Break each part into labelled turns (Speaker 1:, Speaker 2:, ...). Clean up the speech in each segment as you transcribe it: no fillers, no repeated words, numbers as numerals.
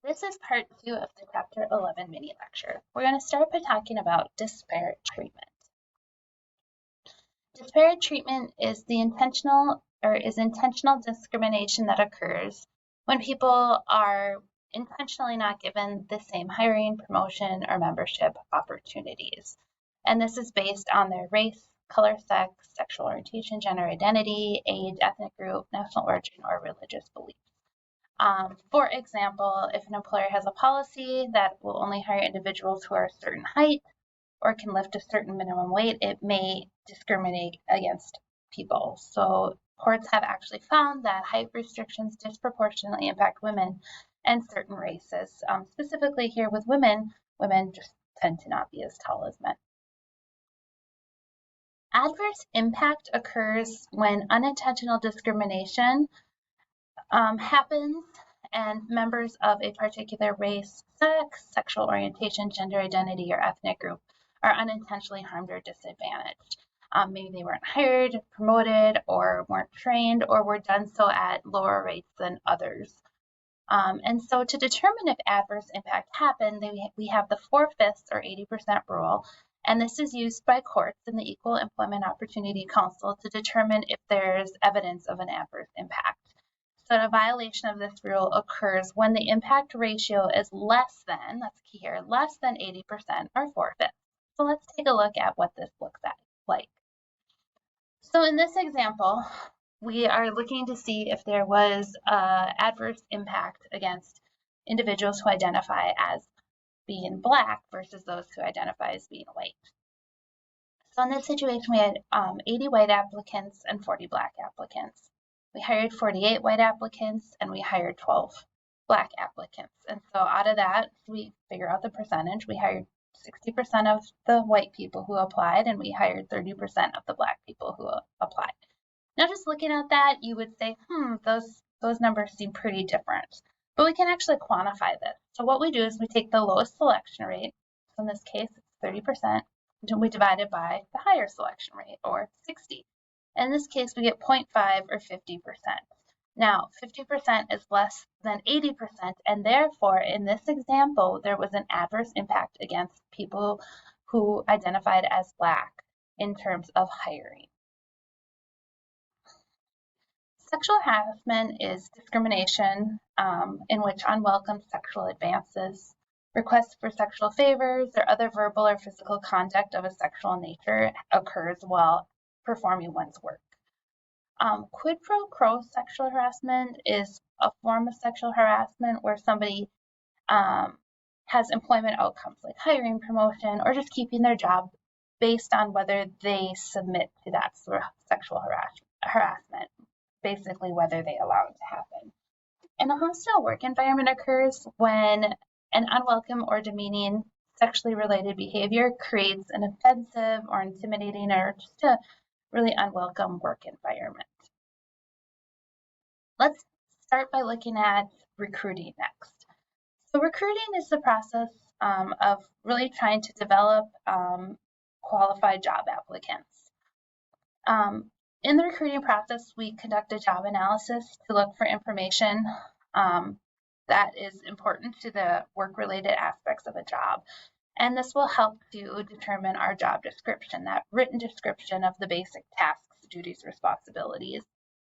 Speaker 1: This is part 2 of the Chapter 11 mini lecture. We're going to start by talking about disparate treatment. Disparate treatment is intentional discrimination that occurs when people are intentionally not given the same hiring, promotion, or membership opportunities. And this is based on their race, color, sex, sexual orientation, gender identity, age, ethnic group, national origin, or religious beliefs. For example, if an employer has a policy that will only hire individuals who are a certain height or can lift a certain minimum weight, it may discriminate against people. So courts have actually found that height restrictions disproportionately impact women and certain races. Specifically here with women just tend to not be as tall as men. Adverse impact occurs when unintentional discrimination happens and members of a particular race, sex, sexual orientation, gender identity, or ethnic group are unintentionally harmed or disadvantaged. Maybe they weren't hired, promoted, or weren't trained, or were done so at lower rates than others. And so to determine if adverse impact happened, we have the 4/5 or 80% rule, and this is used by courts and the Equal Employment Opportunity Council to determine if there's evidence of an adverse impact. So a violation of this rule occurs when the impact ratio is less than, that's key here, less than 80% or 4/5. So let's take a look at what this looks like. So in this example, we are looking to see if there was adverse impact against individuals who identify as being Black versus those who identify as being white. So in this situation, we had 80 white applicants and 40 Black applicants. We hired 48 white applicants and we hired 12 Black applicants. And so out of that, we figure out the percentage. We hired 60% of the white people who applied and we hired 30% of the Black people who applied. Now just looking at that, you would say, those numbers seem pretty different. But we can actually quantify this. So what we do is we take the lowest selection rate, so in this case it's 30%, and we divide it by the higher selection rate, or 60. In this case, we get 0.5 or 50%. Now, 50% is less than 80%, and therefore, in this example, there was an adverse impact against people who identified as Black in terms of hiring. Sexual harassment is discrimination in which unwelcome sexual advances, requests for sexual favors, or other verbal or physical conduct of a sexual nature occurs while performing one's work. Quid pro quo sexual harassment is a form of sexual harassment where somebody has employment outcomes like hiring, promotion, or just keeping their job based on whether they submit to that sort of sexual harassment, basically whether they allow it to happen. And a hostile work environment occurs when an unwelcome or demeaning sexually related behavior creates an offensive or intimidating or just a really unwelcome work environment. Let's start by looking at recruiting next. So recruiting is the process of really trying to develop qualified job applicants. In the recruiting process, we conduct a job analysis to look for information that is important to the work-related aspects of a job. And this will help to determine our job description, that written description of the basic tasks, duties, responsibilities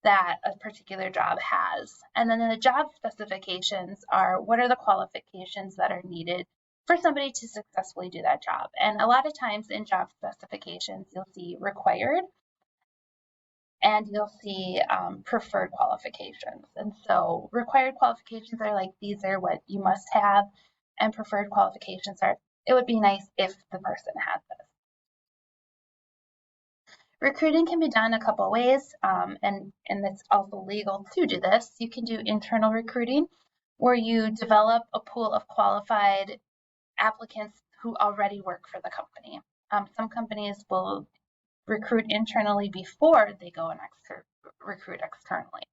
Speaker 1: that a particular job has. And then the job specifications are what are the qualifications that are needed for somebody to successfully do that job. And a lot of times in job specifications, you'll see required and you'll see preferred qualifications. And so required qualifications are like, these are what you must have, and preferred qualifications are, it would be nice if the person had this. Recruiting can be done a couple ways, and it's also legal to do this. You can do internal recruiting, where you develop a pool of qualified applicants who already work for the company. Some companies will recruit internally before they go and recruit externally.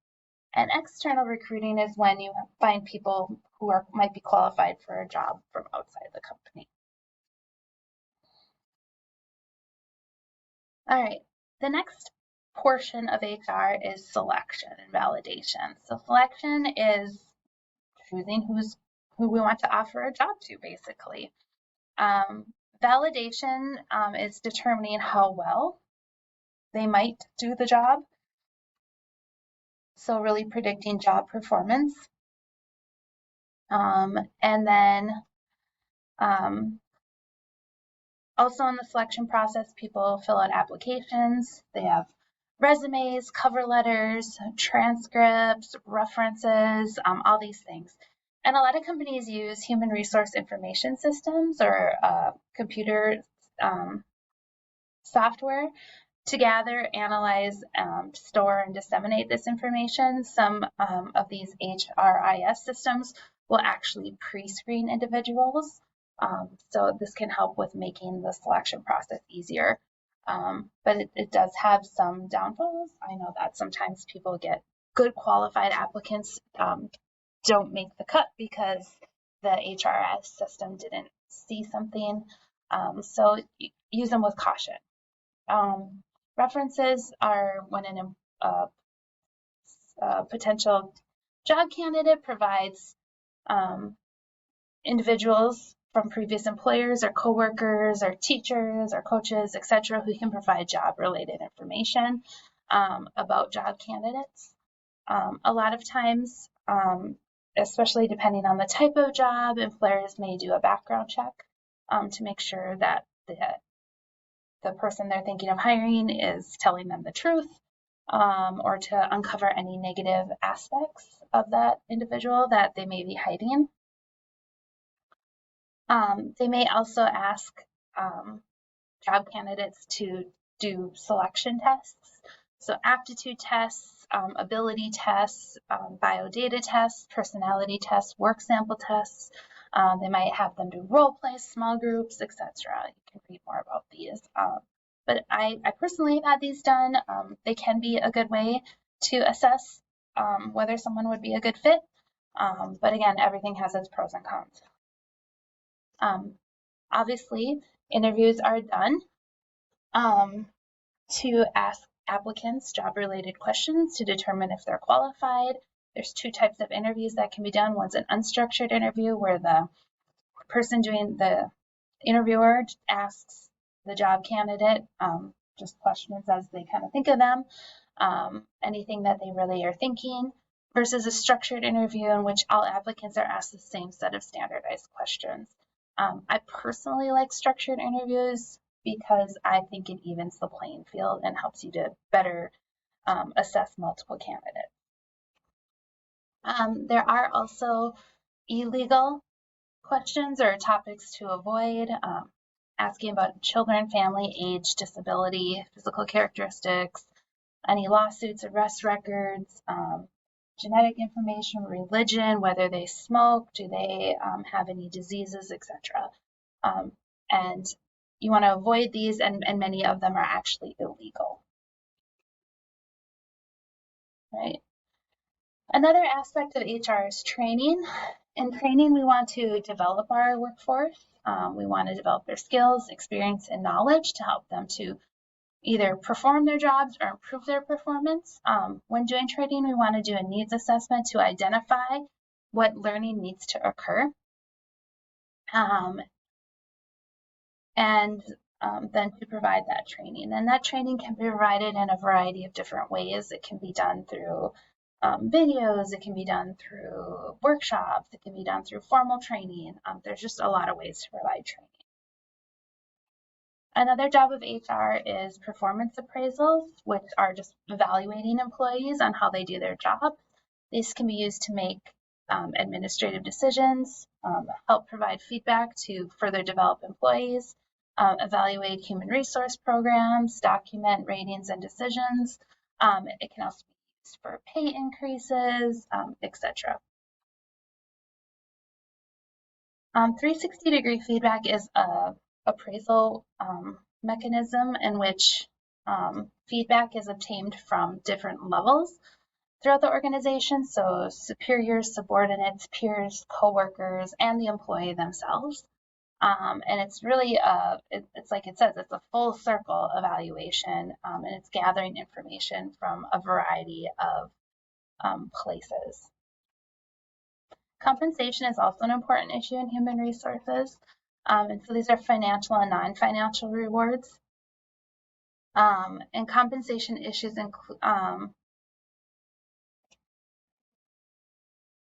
Speaker 1: And external recruiting is when you find people who might be qualified for a job from outside the company. All right, the next portion of HR is selection and validation. So selection is choosing who's who we want to offer a job to, basically. Validation is determining how well they might do the job. So really predicting job performance. And then also in the selection process, people fill out applications. They have resumes, cover letters, transcripts, references, all these things. And a lot of companies use human resource information systems or computer software to gather, analyze, store, and disseminate this information. Some of these HRIS systems will actually pre-screen individuals. So this can help with making the selection process easier. But it does have some downfalls. I know that sometimes people get good qualified applicants don't make the cut because the HRIS system didn't see something. So use them with caution. References are when a potential job candidate provides individuals from previous employers or coworkers or teachers or coaches, etc., who can provide job-related information about job candidates. A lot of times, especially depending on the type of job, employers may do a background check to make sure that the person they're thinking of hiring is telling them the truth, or to uncover any negative aspects of that individual that they may be hiding. They may also ask job candidates to do selection tests, so aptitude tests, ability tests, biodata tests, personality tests, work sample tests. They might have them do role plays, small groups, etc. You can read more about these. But I personally have had these done. They can be a good way to assess whether someone would be a good fit. But again, everything has its pros and cons. Obviously, interviews are done to ask applicants job-related questions to determine if they're qualified. There's two types of interviews that can be done. One's an unstructured interview where the person doing the interviewer asks the job candidate just questions as they kind of think of them, anything that they really are thinking, versus a structured interview in which all applicants are asked the same set of standardized questions. I personally like structured interviews because I think it evens the playing field and helps you to better assess multiple candidates. There are also illegal questions or topics to avoid, asking about children, family, age, disability, physical characteristics, any lawsuits, arrest records, genetic information, religion, whether they smoke, do they have any diseases, etc. And you want to avoid these, and many of them are actually illegal. Right. Another aspect of HR is training. In training, we want to develop our workforce. We want to develop their skills, experience, and knowledge to help them to either perform their jobs or improve their performance. When doing training, we want to do a needs assessment to identify what learning needs to occur. And then to provide that training. And that training can be provided in a variety of different ways. It can be done through videos, it can be done through workshops, it can be done through formal training. There's just a lot of ways to provide training. Another job of HR is performance appraisals, which are just evaluating employees on how they do their job. These can be used to make administrative decisions, help provide feedback to further develop employees, evaluate human resource programs, document ratings and decisions. It can also be used for pay increases, etc. 360-degree feedback is a appraisal mechanism in which feedback is obtained from different levels throughout the organization, so superiors, subordinates, peers, coworkers, and the employee themselves. And it's really, it's like it says, it's a full circle evaluation, and it's gathering information from a variety of places. Compensation is also an important issue in human resources. And so these are financial and non-financial rewards. And compensation issues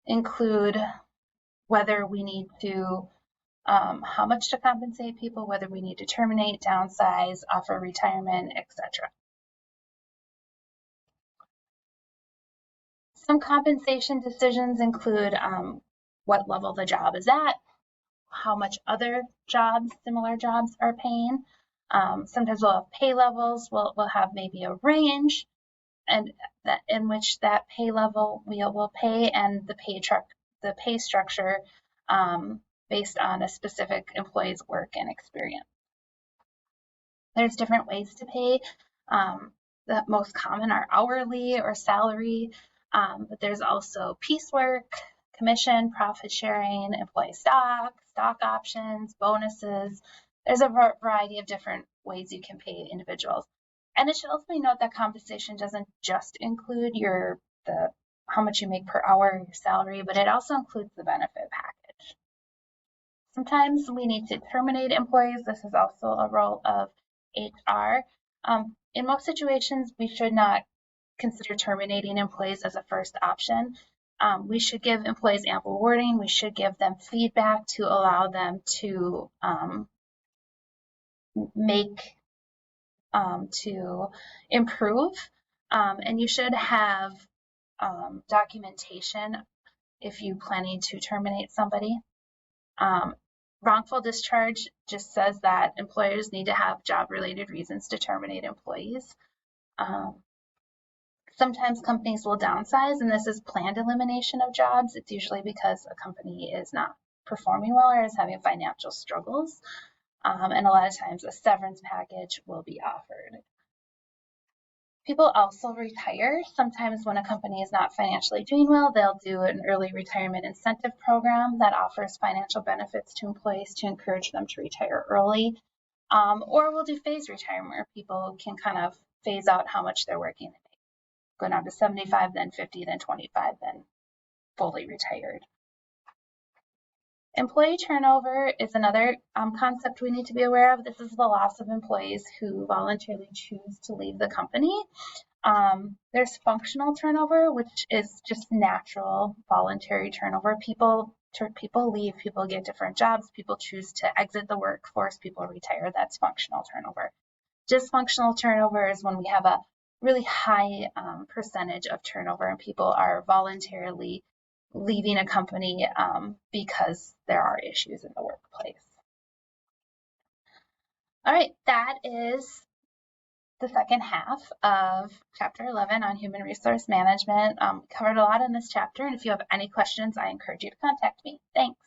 Speaker 1: include whether we need to, how much to compensate people, whether we need to terminate, downsize, offer retirement, etc. Some compensation decisions include what level the job is at, how much other jobs, similar jobs, are paying. Sometimes we'll have pay levels. We'll have maybe a range, and that in which that pay level will pay, and the pay structure based on a specific employee's work and experience. There's different ways to pay. The most common are hourly or salary, but there's also piecework, commission, profit sharing, employee stock options, bonuses. There's a variety of different ways you can pay individuals. And it should also be noted that compensation doesn't just include how much you make per hour, your salary, but it also includes the benefit package. Sometimes we need to terminate employees. This is also a role of HR. In most situations, we should not consider terminating employees as a first option. We should give employees ample warning. We should give them feedback to allow them to to improve. And you should have documentation if you're planning to terminate somebody. Wrongful discharge just says that employers need to have job-related reasons to terminate employees. Sometimes companies will downsize, and this is planned elimination of jobs. It's usually because a company is not performing well or is having financial struggles. And a lot of times a severance package will be offered. People also retire. Sometimes when a company is not financially doing well, they'll do an early retirement incentive program that offers financial benefits to employees to encourage them to retire early. Or we'll do phase retirement where people can kind of phase out how much they're working. Go down to 75, then 50, then 25, then fully retired. Employee turnover is another concept we need to be aware of. This is the loss of employees who voluntarily choose to leave the company. There's functional turnover, which is just natural voluntary turnover. People leave, people get different jobs, people choose to exit the workforce, people retire. That's functional turnover. Dysfunctional turnover is when we have a really high percentage of turnover and people are voluntarily leaving a company because there are issues in the workplace. All right, that is the second half of Chapter 11 on Human Resource Management. Covered a lot in this chapter, and if you have any questions, I encourage you to contact me. Thanks.